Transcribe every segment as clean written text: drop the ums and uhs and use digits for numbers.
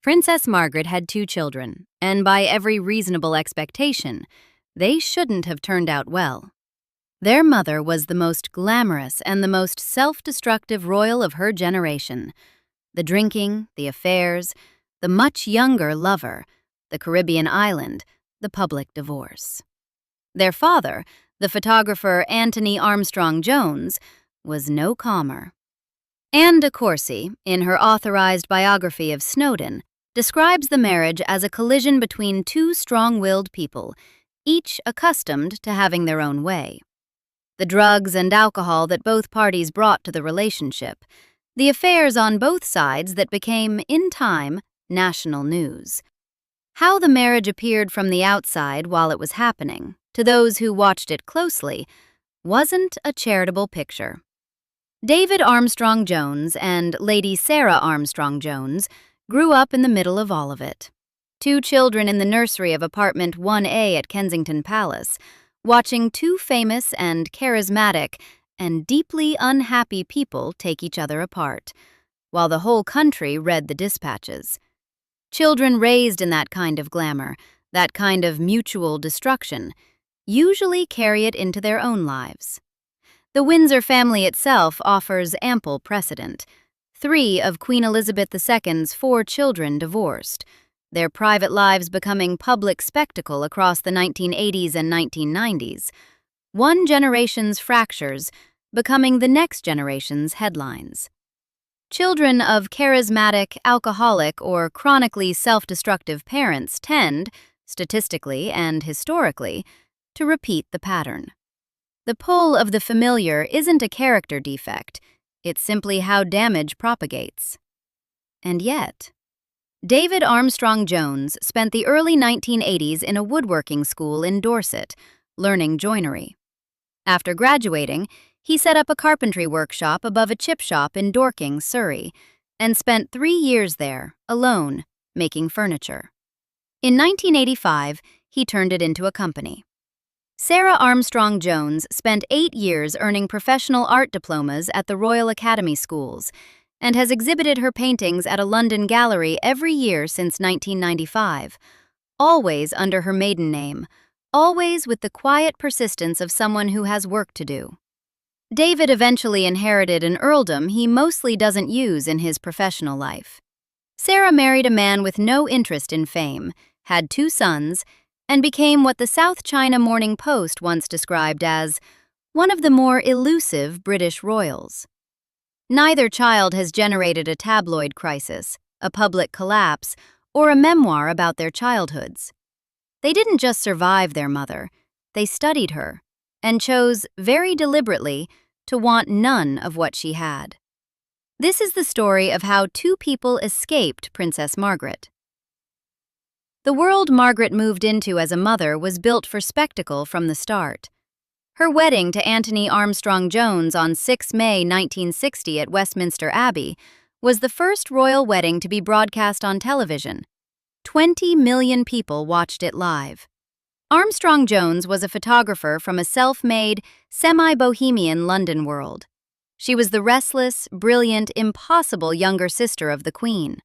Princess Margaret had two children, and by every reasonable expectation, they shouldn't have turned out well. Their mother was the most glamorous and the most self-destructive royal of her generation. The drinking, the affairs, the much younger lover, the Caribbean island, the public divorce. Their father, the photographer Antony Armstrong-Jones, was no calmer. Anne de Courcy, in her authorised biography of Snowdon, describes the marriage as a collision between two strong-willed people, each accustomed to having their own way. The drugs and alcohol that both parties brought to the relationship, the affairs on both sides that became, in time, national news. How the marriage appeared from the outside while it was happening, to those who watched it closely, wasn't a charitable picture. David Armstrong-Jones and Lady Sarah Armstrong-Jones grew up in the middle of all of it. Two children in the nursery of apartment 1A at Kensington Palace, watching two famous and charismatic and deeply unhappy people take each other apart, while the whole country read the dispatches. Children raised in that kind of glamour, that kind of mutual destruction, usually carry it into their own lives. The Windsor family itself offers ample precedent. 3 of Queen Elizabeth II's 4 children divorced, their private lives becoming public spectacle across the 1980s and 1990s. One generation's fractures becoming the next generation's headlines. Children of charismatic, alcoholic, or chronically self-destructive parents tend, statistically and historically, to repeat the pattern. The pull of the familiar isn't a character defect, it's simply how damage propagates. And yet, David Armstrong-Jones spent the early 1980s in a woodworking school in Dorset, learning joinery. After graduating, he set up a carpentry workshop above a chip shop in Dorking, Surrey, and spent 3 years there, alone, making furniture. In 1985, he turned it into a company. Sarah Armstrong-Jones spent 8 years earning professional art diplomas at the Royal Academy Schools and has exhibited her paintings at a London gallery every year since 1995, always under her maiden name, always with the quiet persistence of someone who has work to do. David eventually inherited an earldom he mostly doesn't use in his professional life. Sarah married a man with no interest in fame, had 2 sons, and became what the South China Morning Post once described as one of the more elusive British royals. Neither child has generated a tabloid crisis, a public collapse, or a memoir about their childhoods. They didn't just survive their mother, they studied her, and chose, very deliberately, to want none of what she had. This is the story of how 2 people escaped Princess Margaret. The world Margaret moved into as a mother was built for spectacle from the start. Her wedding to Antony Armstrong-Jones on 6 May 1960 at Westminster Abbey was the first royal wedding to be broadcast on television. 20 million people watched it live. Armstrong-Jones was a photographer from a self-made, semi-bohemian London world. She was the restless, brilliant, impossible younger sister of the Queen.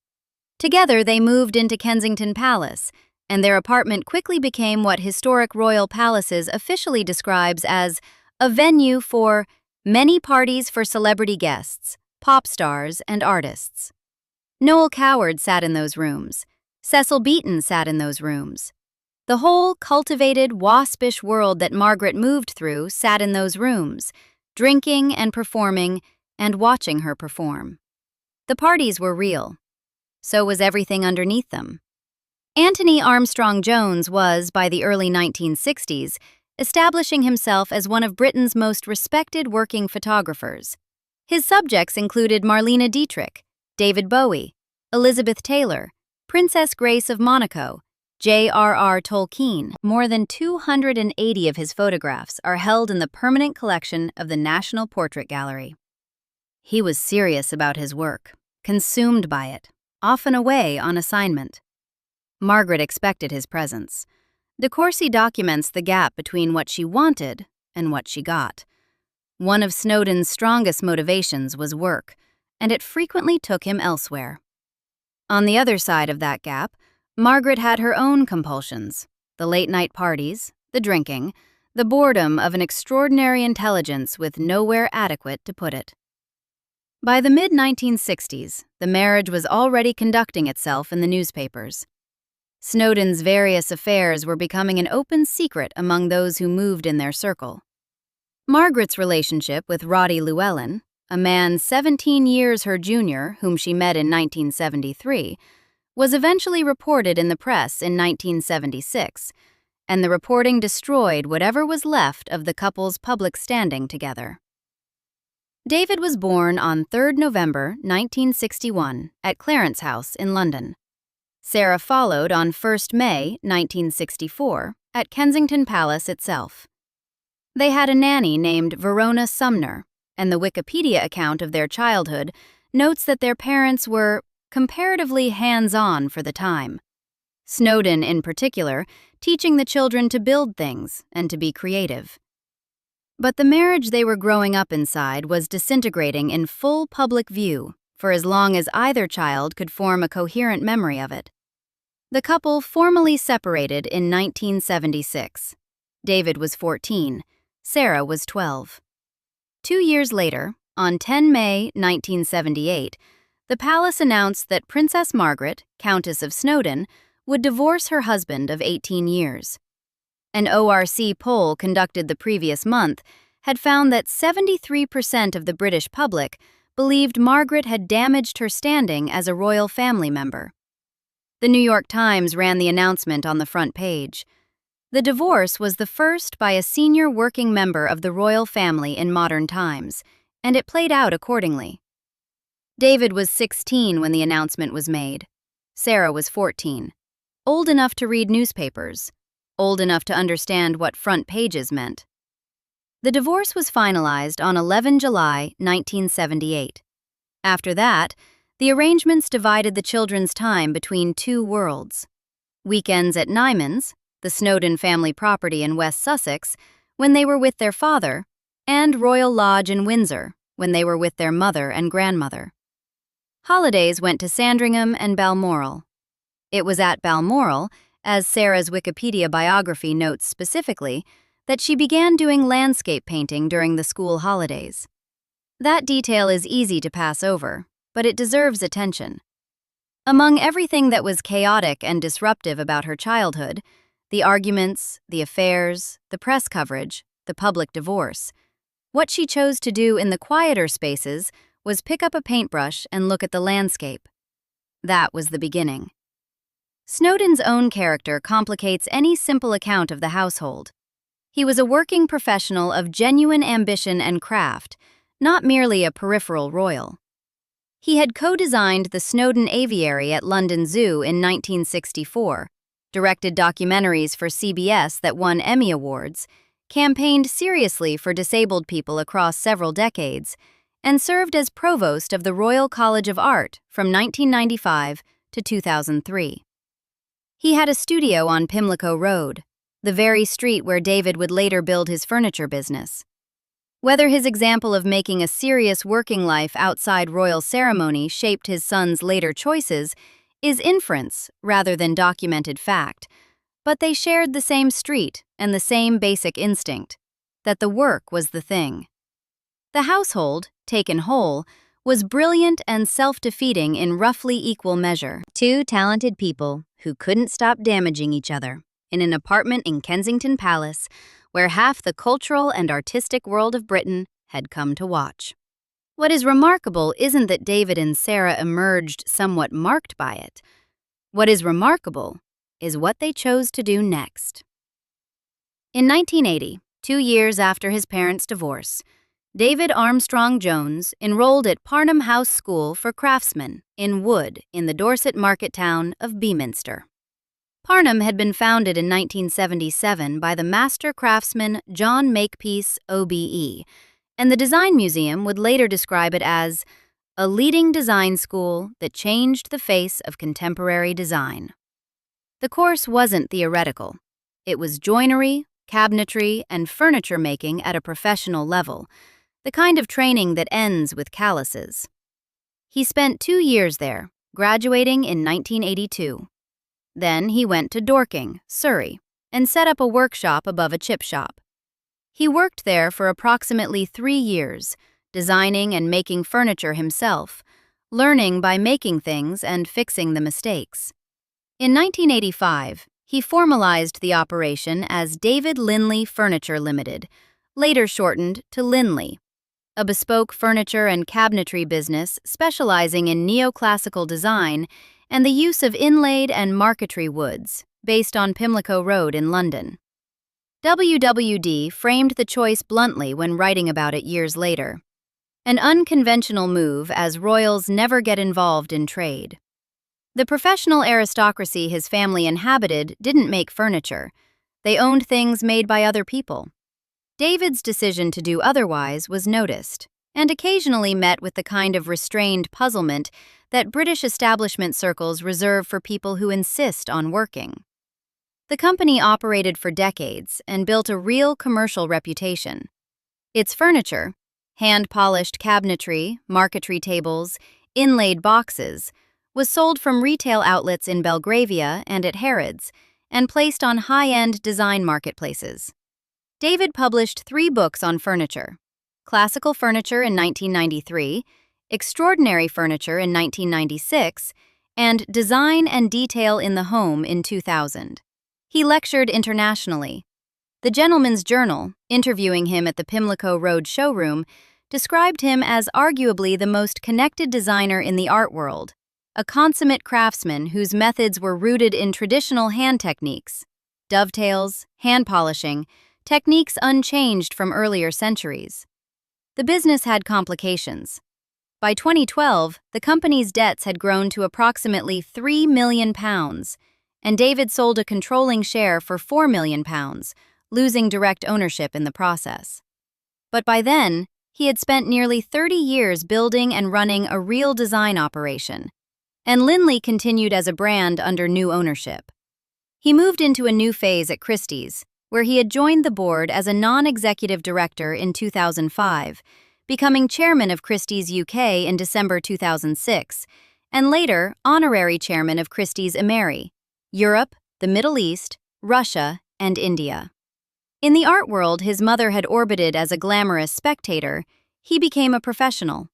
Together, they moved into Kensington Palace, and their apartment quickly became what historic royal palaces officially describes as a venue for many parties for celebrity guests, pop stars, and artists. Noel Coward sat in those rooms. Cecil Beaton sat in those rooms. The whole cultivated, waspish world that Margaret moved through sat in those rooms, drinking and performing and watching her perform. The parties were real. So was everything underneath them. Antony Armstrong-Jones was, by the early 1960s, establishing himself as one of Britain's most respected working photographers. His subjects included Marlene Dietrich, David Bowie, Elizabeth Taylor, Princess Grace of Monaco, J.R.R. Tolkien. More than 280 of his photographs are held in the permanent collection of the National Portrait Gallery. He was serious about his work, consumed by it, often away on assignment. Margaret expected his presence. De Courcy documents the gap between what she wanted and what she got. One of Snowdon's strongest motivations was work, and it frequently took him elsewhere. On the other side of that gap, Margaret had her own compulsions: the late-night parties, the drinking, the boredom of an extraordinary intelligence with nowhere adequate to put it. By the mid-1960s, the marriage was already conducting itself in the newspapers. Snowdon's various affairs were becoming an open secret among those who moved in their circle. Margaret's relationship with Roddy Llewellyn, a man 17 years her junior whom she met in 1973, was eventually reported in the press in 1976, and the reporting destroyed whatever was left of the couple's public standing together. David was born on 3 November 1961 at Clarence House in London. Sarah followed on 1 May 1964 at Kensington Palace itself. They had a nanny named Verona Sumner, and the Wikipedia account of their childhood notes that their parents were comparatively hands-on for the time. Snowdon, in particular, teaching the children to build things and to be creative. But the marriage they were growing up inside was disintegrating in full public view for as long as either child could form a coherent memory of it. The couple formally separated in 1976. David was 14, Sarah was 12. 2 years later, on 10 May 1978, the palace announced that Princess Margaret, Countess of Snowdon, would divorce her husband of 18 years. An ORC poll conducted the previous month had found that 73% of the British public believed Margaret had damaged her standing as a royal family member. The New York Times ran the announcement on the front page. The divorce was the first by a senior working member of the royal family in modern times, and it played out accordingly. David was 16 when the announcement was made. Sarah was 14, old enough to read newspapers, old enough to understand what front pages meant. The divorce was finalized on 11 July 1978. After that, the arrangements divided the children's time between two worlds: weekends at Nyman's, the Snowdon family property in West Sussex, when they were with their father, and Royal Lodge in Windsor, when they were with their mother and grandmother. Holidays went to Sandringham and Balmoral. It was at Balmoral, as Sarah's Wikipedia biography notes specifically, that she began doing landscape painting during the school holidays. That detail is easy to pass over, but it deserves attention. Among everything that was chaotic and disruptive about her childhood, the arguments, the affairs, the press coverage, the public divorce, what she chose to do in the quieter spaces was pick up a paintbrush and look at the landscape. That was the beginning. Snowdon's own character complicates any simple account of the household. He was a working professional of genuine ambition and craft, not merely a peripheral royal. He had co-designed the Snowdon Aviary at London Zoo in 1964, directed documentaries for CBS that won Emmy Awards, campaigned seriously for disabled people across several decades, and served as provost of the Royal College of Art from 1995 to 2003. He had a studio on Pimlico Road, the very street where David would later build his furniture business. Whether his example of making a serious working life outside royal ceremony shaped his son's later choices is inference rather than documented fact, but they shared the same street and the same basic instinct, that the work was the thing. The household, taken whole, was brilliant and self-defeating in roughly equal measure. Two talented people who couldn't stop damaging each other in an apartment in Kensington Palace, where half the cultural and artistic world of Britain had come to watch. What is remarkable isn't that David and Sarah emerged somewhat marked by it. What is remarkable is what they chose to do next. In 1980, 2 years after his parents' divorce, David Armstrong-Jones enrolled at Parnham House School for Craftsmen in Wood in the Dorset market town of Beaminster. Parnham had been founded in 1977 by the master craftsman John Makepeace, OBE, and the Design Museum would later describe it as a leading design school that changed the face of contemporary design. The course wasn't theoretical. It was joinery, cabinetry, and furniture making at a professional level, the kind of training that ends with calluses. He spent 2 years there, graduating in 1982. Then he went to Dorking, Surrey, and set up a workshop above a chip shop. He worked there for approximately 3 years, designing and making furniture himself, learning by making things and fixing the mistakes. In 1985, he formalized the operation as David Linley Furniture Limited, later shortened to Linley, a bespoke furniture and cabinetry business specializing in neoclassical design and the use of inlaid and marquetry woods, based on Pimlico Road in London. WWD framed the choice bluntly when writing about it years later. An unconventional move, as royals never get involved in trade. The professional aristocracy his family inhabited didn't make furniture. They owned things made by other people. David's decision to do otherwise was noticed, and occasionally met with the kind of restrained puzzlement that British establishment circles reserve for people who insist on working. The company operated for decades and built a real commercial reputation. Its furniture, hand-polished cabinetry, marquetry tables, inlaid boxes, was sold from retail outlets in Belgravia and at Harrods, and placed on high-end design marketplaces. David published 3 books on furniture: Classical Furniture in 1993, Extraordinary Furniture in 1996, and Design and Detail in the Home in 2000. He lectured internationally. The Gentleman's Journal, interviewing him at the Pimlico Road showroom, described him as arguably the most connected designer in the art world, a consummate craftsman whose methods were rooted in traditional hand techniques, dovetails, hand polishing, techniques unchanged from earlier centuries. The business had complications. By 2012, the company's debts had grown to approximately £3 million, and David sold a controlling share for £4 million, losing direct ownership in the process. But by then, he had spent nearly 30 years building and running a real design operation, and Linley continued as a brand under new ownership. He moved into a new phase at Christie's, where he had joined the board as a non-executive director in 2005, becoming chairman of Christie's UK in December 2006, and later honorary chairman of Christie's Emery, Europe, the Middle East, Russia, and India. In the art world his mother had orbited as a glamorous spectator, he became a professional.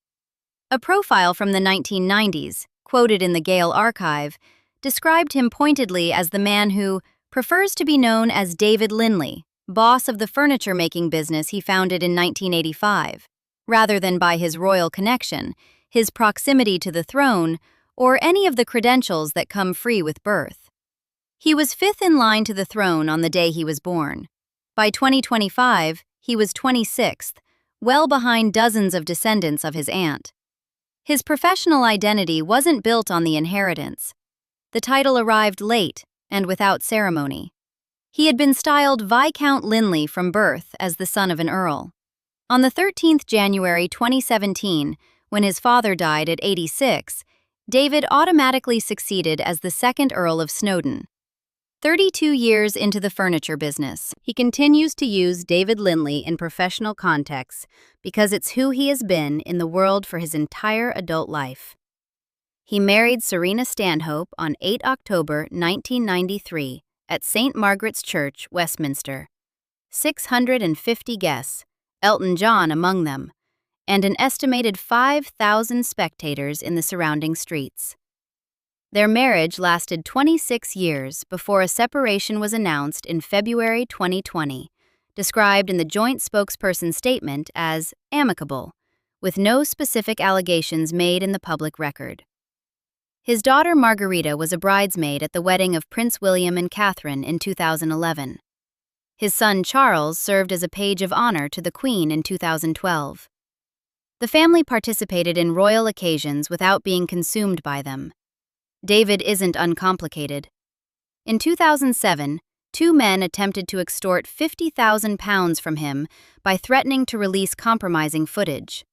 A profile from the 1990s, quoted in the Gale archive, described him pointedly as the man who prefers to be known as David Linley, boss of the furniture-making business he founded in 1985, rather than by his royal connection, his proximity to the throne, or any of the credentials that come free with birth. He was 5th in line to the throne on the day he was born. By 2025, he was 26th, well behind dozens of descendants of his aunt. His professional identity wasn't built on the inheritance. The title arrived late and without ceremony. He had been styled Viscount Linley from birth as the son of an earl. On the 13th January 2017, when his father died at 86, David automatically succeeded as the 2nd Earl of Snowdon. 32 years into the furniture business, he continues to use David Linley in professional contexts because it's who he has been in the world for his entire adult life. He married Serena Stanhope on 8 October 1993 at St. Margaret's Church, Westminster. 650 guests, Elton John among them, and an estimated 5,000 spectators in the surrounding streets. Their marriage lasted 26 years before a separation was announced in February 2020, described in the joint spokesperson statement as amicable, with no specific allegations made in the public record. His daughter Margarita was a bridesmaid at the wedding of Prince William and Catherine in 2011. His son Charles served as a page of honor to the Queen in 2012. The family participated in royal occasions without being consumed by them. David isn't uncomplicated. In 2007, 2 men attempted to extort £50,000 from him by threatening to release compromising footage.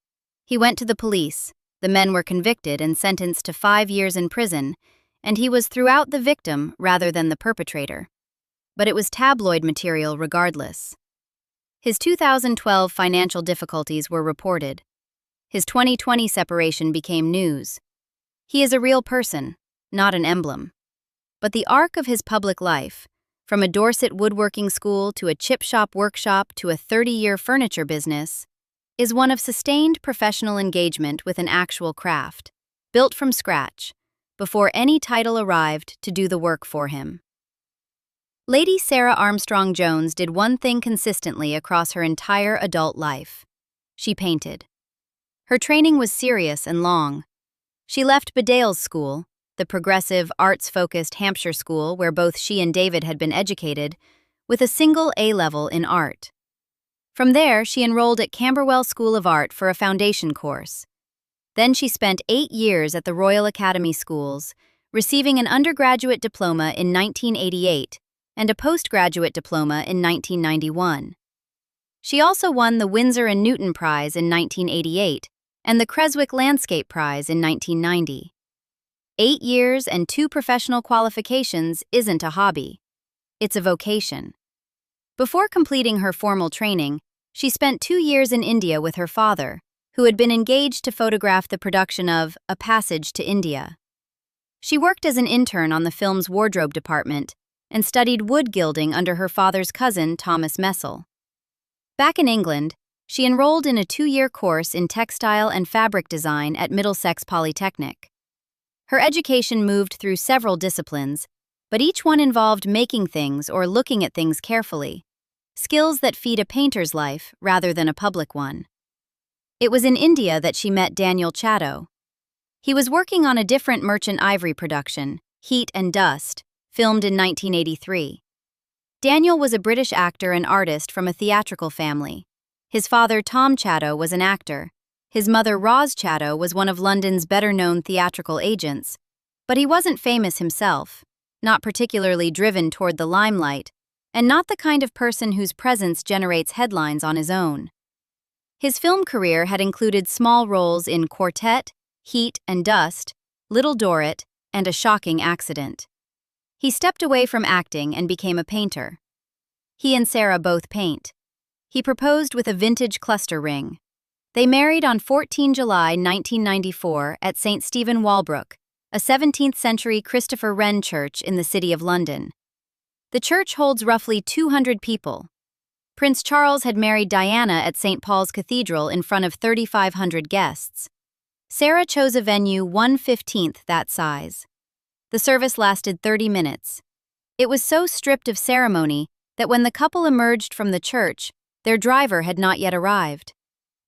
He went to the police, the men were convicted and sentenced to 5 years in prison, and he was throughout the victim rather than the perpetrator. But it was tabloid material regardless. His 2012 financial difficulties were reported. His 2020 separation became news. He is a real person, not an emblem. But the arc of his public life, from a Dorset woodworking school to a chip shop workshop to a 30-year furniture business, is one of sustained professional engagement with an actual craft, built from scratch, before any title arrived to do the work for him. Lady Sarah Armstrong-Jones did one thing consistently across her entire adult life. She painted. Her training was serious and long. She left Bedales School, the progressive, arts-focused Hampshire school where both she and David had been educated, with a single A-level in art. From there, she enrolled at Camberwell School of Art for a foundation course. Then she spent 8 years at the Royal Academy Schools, receiving an undergraduate diploma in 1988 and a postgraduate diploma in 1991. She also won the Windsor and Newton Prize in 1988 and the Creswick Landscape Prize in 1990. 8 years and 2 professional qualifications isn't a hobby. It's a vocation. Before completing her formal training, she spent 2 years in India with her father, who had been engaged to photograph the production of A Passage to India. She worked as an intern on the film's wardrobe department and studied wood gilding under her father's cousin, Thomas Messel. Back in England, she enrolled in a 2-year course in textile and fabric design at Middlesex Polytechnic. Her education moved through several disciplines, but each one involved making things or looking at things carefully, skills that feed a painter's life rather than a public one. It was in India that she met Daniel Chatto. He was working on a different merchant ivory production, Heat and Dust, filmed in 1983. Daniel was a British actor and artist from a theatrical family. His father, Tom Chatto, was an actor. His mother, Roz Chatto, was one of London's better-known theatrical agents. But he wasn't famous himself, not particularly driven toward the limelight, and not the kind of person whose presence generates headlines on his own. His film career had included small roles in Quartet, Heat and Dust, Little Dorrit, and A Shocking Accident. He stepped away from acting and became a painter. He and Sarah both paint. He proposed with a vintage cluster ring. They married on 14 July 1994 at St. Stephen Walbrook, a 17th-century Christopher Wren church in the City of London. The church holds roughly 200 people. Prince Charles had married Diana at St. Paul's Cathedral in front of 3,500 guests. Sarah chose a venue 1/15 that size. The service lasted 30 minutes. It was so stripped of ceremony that when the couple emerged from the church, their driver had not yet arrived.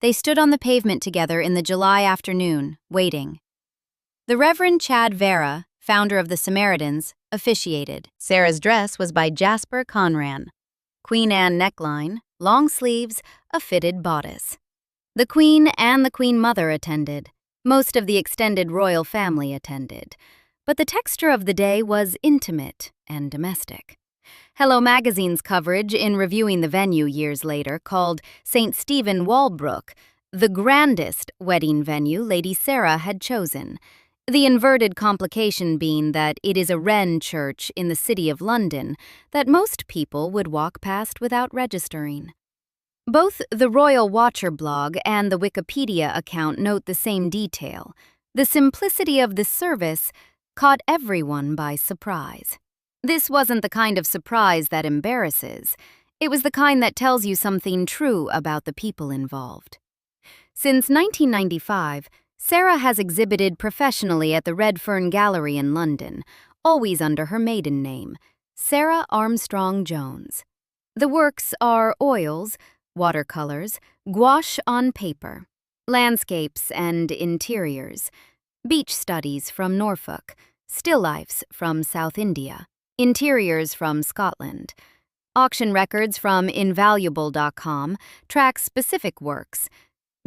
They stood on the pavement together in the July afternoon, waiting. The Reverend Chad Vera, founder of the Samaritans, officiated. Sarah's dress was by Jasper Conran. Queen Anne neckline, long sleeves, a fitted bodice. The Queen and the Queen Mother attended. Most of the extended royal family attended. But the texture of the day was intimate and domestic. Hello Magazine's coverage in reviewing the venue years later called St. Stephen Walbrook the grandest wedding venue Lady Sarah had chosen, the inverted complication being that it is a Wren church in the City of London that most people would walk past without registering. Both the Royal Watcher blog and the Wikipedia account note the same detail. The simplicity of the service caught everyone by surprise. This wasn't the kind of surprise that embarrasses. It was the kind that tells you something true about the people involved. Since 1995, Sarah has exhibited professionally at the Red Fern Gallery in London, always under her maiden name, Sarah Armstrong-Jones. The works are oils, watercolors, gouache on paper, landscapes and interiors, beach studies from Norfolk, still lifes from South India, interiors from Scotland. Auction records from invaluable.com track specific works.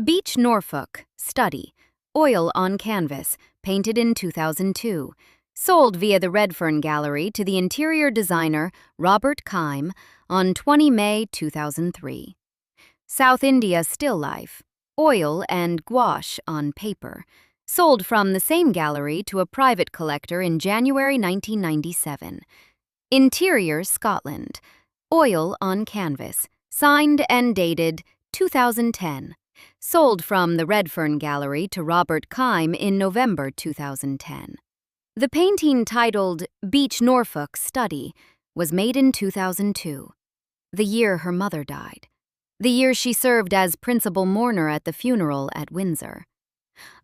Beach Norfolk, study, oil on canvas, painted in 2002, sold via the Redfern Gallery to the interior designer Robert Keim on 20 May 2003. South India still life, oil and gouache on paper, sold from the same gallery to a private collector in January 1997. Interior Scotland, oil on canvas, signed and dated 2010. Sold from the Redfern Gallery to Robert Kime in November 2010. The painting, titled Beach Norfolk Study, was made in 2002, the year her mother died, the year she served as principal mourner at the funeral at Windsor.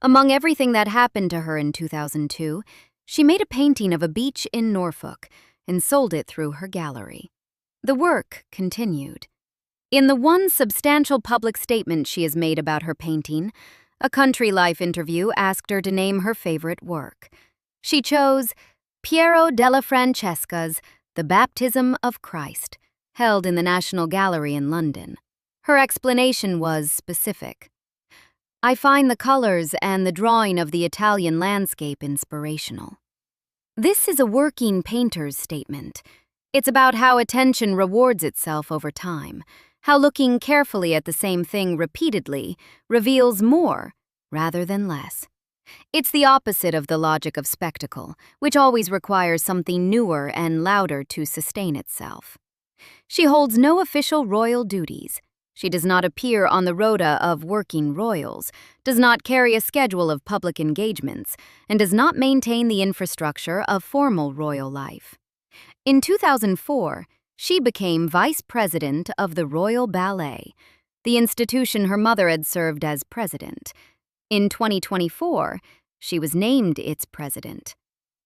Among everything that happened to her in 2002, she made a painting of a beach in Norfolk and sold it through her gallery. The work continued. In the one substantial public statement she has made about her painting, a Country Life interview asked her to name her favorite work. She chose Piero della Francesca's The Baptism of Christ, held in the National Gallery in London. Her explanation was specific. I find the colors and the drawing of the Italian landscape inspirational. This is a working painter's statement. It's about how attention rewards itself over time, how looking carefully at the same thing repeatedly reveals more rather than less. It's the opposite of the logic of spectacle, which always requires something newer and louder to sustain itself. She holds no official royal duties. She does not appear on the rota of working royals, does not carry a schedule of public engagements, and does not maintain the infrastructure of formal royal life. In 2004, she became vice president of the Royal Ballet, the institution her mother had served as president. In 2024, she was named its president.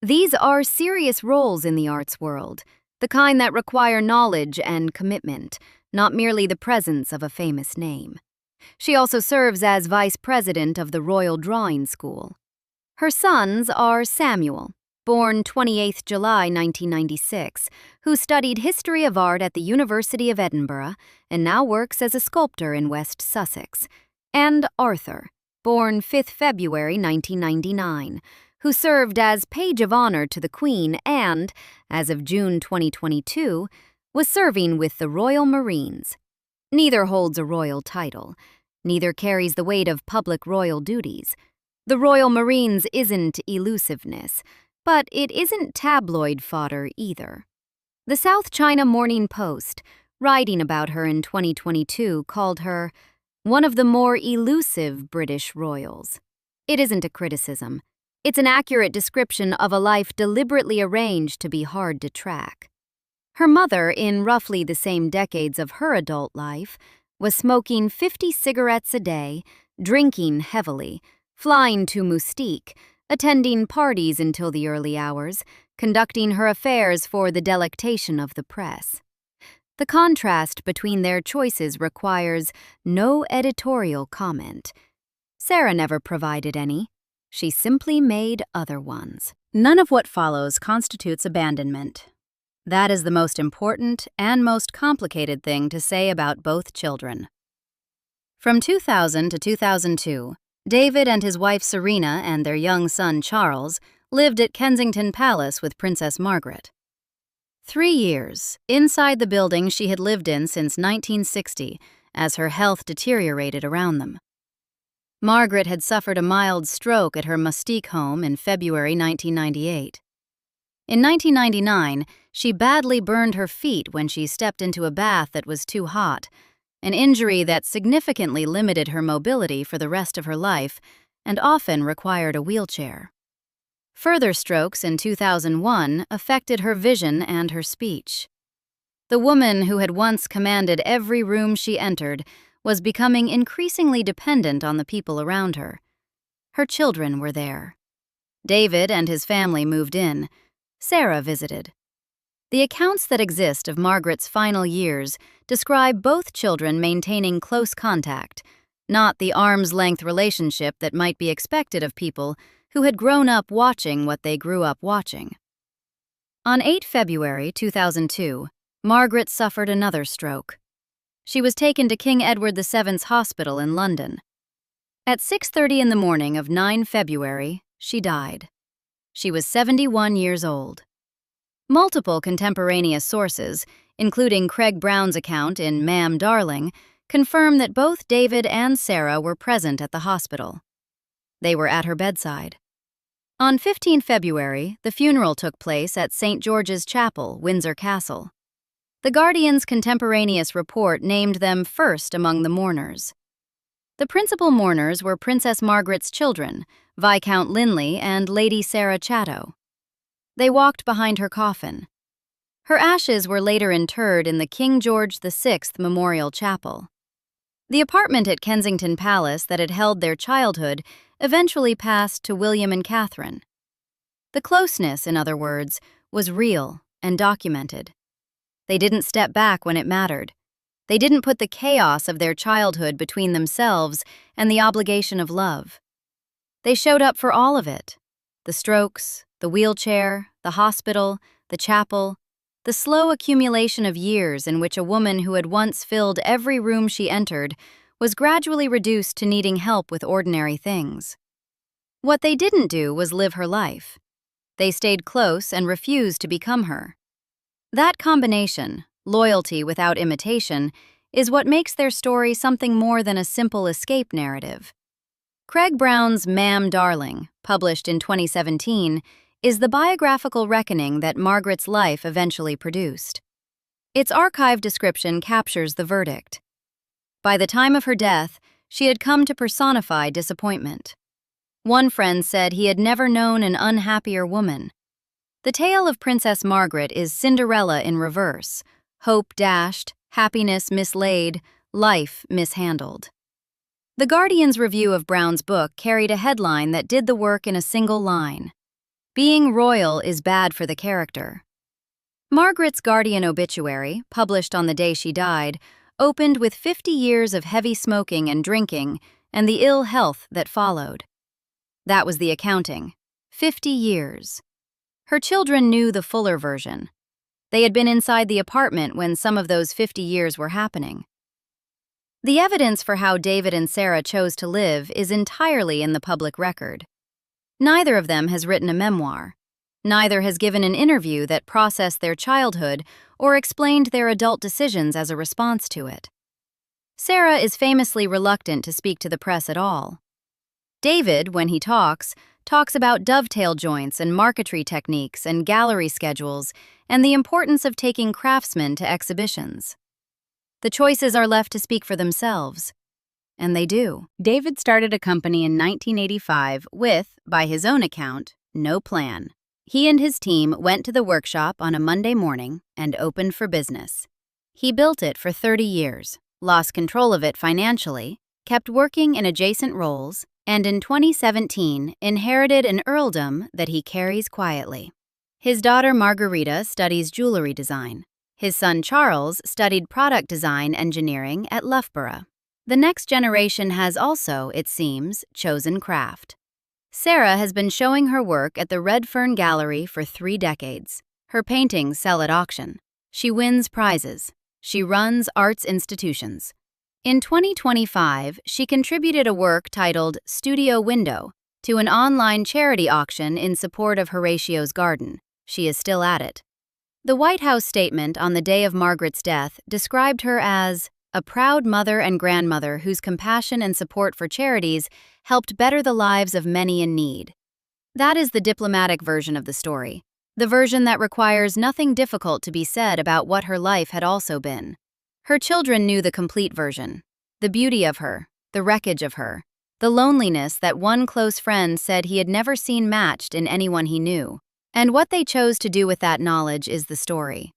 These are serious roles in the arts world, the kind that require knowledge and commitment, not merely the presence of a famous name. She also serves as vice president of the Royal Drawing School. Her sons are Samuel, born 28 July 1996, who studied history of art at the University of Edinburgh and now works as a sculptor in West Sussex, and Arthur, born 5 February 1999, who served as Page of Honor to the Queen and, as of June 2022, was serving with the Royal Marines. Neither holds a royal title. Neither carries the weight of public royal duties. The Royal Marines isn't elusiveness, but it isn't tabloid fodder either. The South China Morning Post, writing about her in 2022, called her one of the more elusive British royals. It isn't a criticism. It's an accurate description of a life deliberately arranged to be hard to track. Her mother, in roughly the same decades of her adult life, was smoking 50 cigarettes a day, drinking heavily, flying to Mustique, attending parties until the early hours, conducting her affairs for the delectation of the press. The contrast between their choices requires no editorial comment. Sarah never provided any. She simply made other ones. None of what follows constitutes abandonment. That is the most important and most complicated thing to say about both children. From 2000 to 2002, David and his wife Serena and their young son Charles lived at Kensington Palace with Princess Margaret. 3 years inside the building she had lived in since 1960 as her health deteriorated around them. Margaret had suffered a mild stroke at her Mustique home in February 1998. In 1999, she badly burned her feet when she stepped into a bath that was too hot, an injury that significantly limited her mobility for the rest of her life and often required a wheelchair. Further strokes in 2001 affected her vision and her speech. The woman who had once commanded every room she entered was becoming increasingly dependent on the people around her. Her children were there. David and his family moved in. Sarah visited. The accounts that exist of Margaret's final years describe both children maintaining close contact, not the arm's-length relationship that might be expected of people who had grown up watching what they grew up watching. On 8 February 2002, Margaret suffered another stroke. She was taken to King Edward VII's Hospital in London. At 6:30 in the morning of 9 February, she died. She was 71 years old. Multiple contemporaneous sources, including Craig Brown's account in Ma'am Darling, confirm that both David and Sarah were present at the hospital. They were at her bedside. On 15 February, the funeral took place at St. George's Chapel, Windsor Castle. The Guardian's contemporaneous report named them first among the mourners. The principal mourners were Princess Margaret's children, Viscount Linley and Lady Sarah Chatto. They walked behind her coffin. Her ashes were later interred in the King George VI Memorial Chapel. The apartment at Kensington Palace that had held their childhood eventually passed to William and Catherine. The closeness, in other words, was real and documented. They didn't step back when it mattered. They didn't put the chaos of their childhood between themselves and the obligation of love. They showed up for all of it: the strokes, the wheelchair, the hospital, the chapel, the slow accumulation of years in which a woman who had once filled every room she entered was gradually reduced to needing help with ordinary things. What they didn't do was live her life. They stayed close and refused to become her. That combination, loyalty without imitation, is what makes their story something more than a simple escape narrative. Craig Brown's Ma'am Darling, published in 2017, is the biographical reckoning that Margaret's life eventually produced. Its archived description captures the verdict. By the time of her death, she had come to personify disappointment. One friend said he had never known an unhappier woman. The tale of Princess Margaret is Cinderella in reverse: hope dashed, happiness mislaid, life mishandled. The Guardian's review of Brown's book carried a headline that did the work in a single line: "Being royal is bad for the character." Margaret's Guardian obituary, published on the day she died, opened with 50 years of heavy smoking and drinking and the ill health that followed. That was the accounting: 50 years. Her children knew the fuller version. They had been inside the apartment when some of those 50 years were happening. The evidence for how David and Sarah chose to live is entirely in the public record. Neither of them has written a memoir. Neither has given an interview that processed their childhood or explained their adult decisions as a response to it. Sarah is famously reluctant to speak to the press at all. David, when he talks about dovetail joints and marquetry techniques and gallery schedules and the importance of taking craftsmen to exhibitions. The choices are left to speak for themselves. And they do. David started a company in 1985 with, by his own account, no plan. He and his team went to the workshop on a Monday morning and opened for business. He built it for 30 years, lost control of it financially, kept working in adjacent roles, and in 2017 inherited an earldom that he carries quietly. His daughter Margarita studies jewelry design. His son Charles studied product design engineering at Loughborough. The next generation has also, it seems, chosen craft. Sarah has been showing her work at the Redfern Gallery for 3 decades. Her paintings sell at auction. She wins prizes. She runs arts institutions. In 2025, she contributed a work titled Studio Window to an online charity auction in support of Horatio's Garden. She is still at it. The White House statement on the day of Margaret's death described her as a proud mother and grandmother whose compassion and support for charities helped better the lives of many in need. That is the diplomatic version of the story, the version that requires nothing difficult to be said about what her life had also been. Her children knew the complete version: the beauty of her, the wreckage of her, the loneliness that one close friend said he had never seen matched in anyone he knew. And what they chose to do with that knowledge is the story.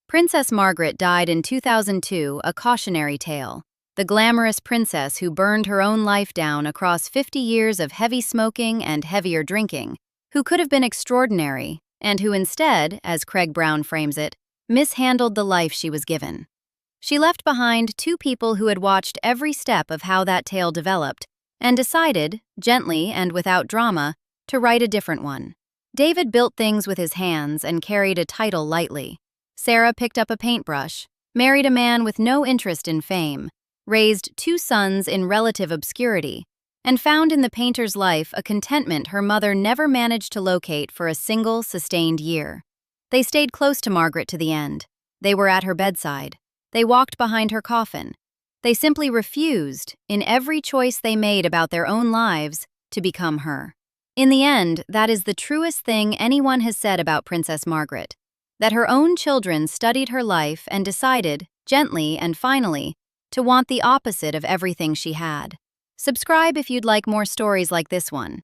Princess Margaret died in 2002, a cautionary tale. The glamorous princess who burned her own life down across 50 years of heavy smoking and heavier drinking, who could have been extraordinary, and who instead, as Craig Brown frames it, mishandled the life she was given. She left behind 2 people who had watched every step of how that tale developed and decided, gently and without drama, to write a different one. David built things with his hands and carried a title lightly. Sarah picked up a paintbrush, married a man with no interest in fame, raised 2 sons in relative obscurity, and found in the painter's life a contentment her mother never managed to locate for a single sustained year. They stayed close to Margaret to the end. They were at her bedside. They walked behind her coffin. They simply refused, in every choice they made about their own lives, to become her. In the end, that is the truest thing anyone has said about Princess Margaret, that her own children studied her life and decided, gently and finally, to want the opposite of everything she had. Subscribe if you'd like more stories like this one.